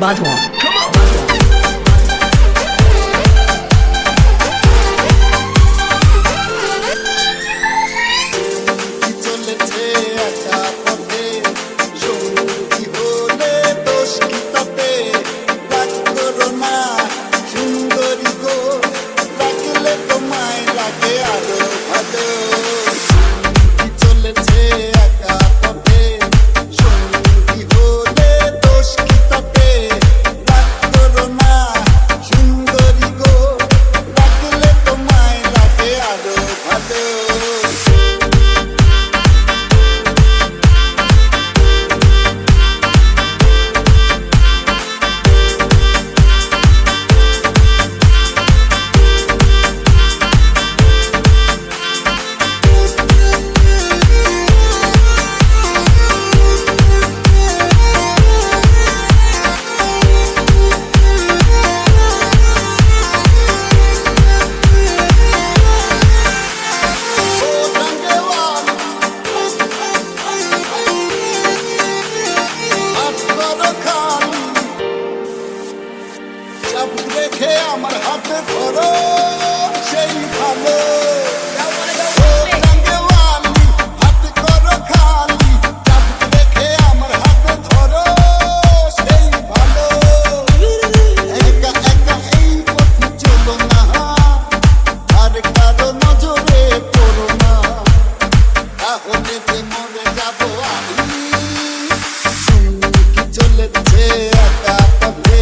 Badwan. রেখে আমার হাতে ধরো সেই ভালো হাতে করো খালি রেখে আমার হাতে ধরো সেই ভালো একা একা এই পথে চলো না আর কারো নজরে পড়ো না তাহলে যে মরে যাবো আমি কি চলেছে একা পথে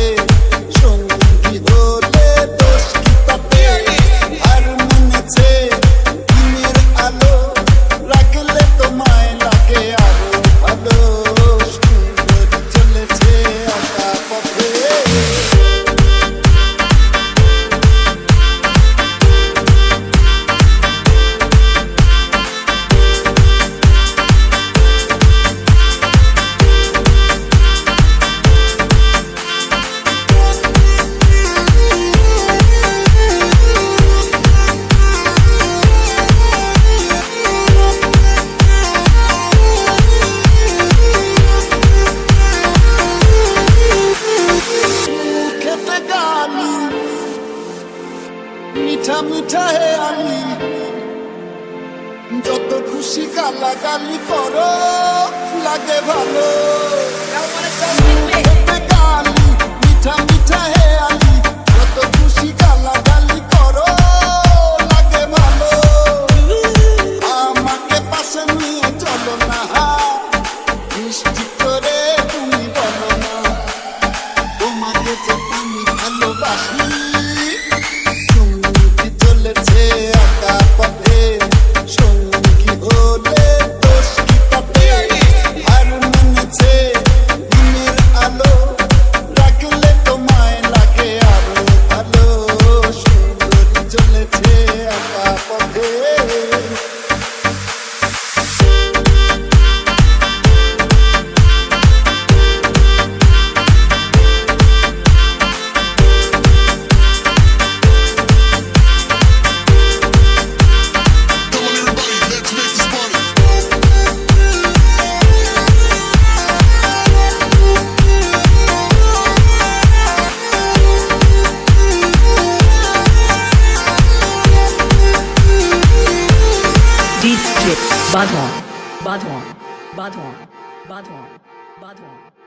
মিঠা মিঠা হে আমি যত খুশি গালাগালি করো লাগে ভালো গালি মিঠা মিঠা হে আমি যত খুশি গালাগালি করো লাগে ভালো আমাকে পাশে নিয়ে চলো না মিষ্টি করে তুমি বলো না তোমাকে যে আমি ভালোবাসি Badwan, Badwan, Badwan, Badwan, Badwan.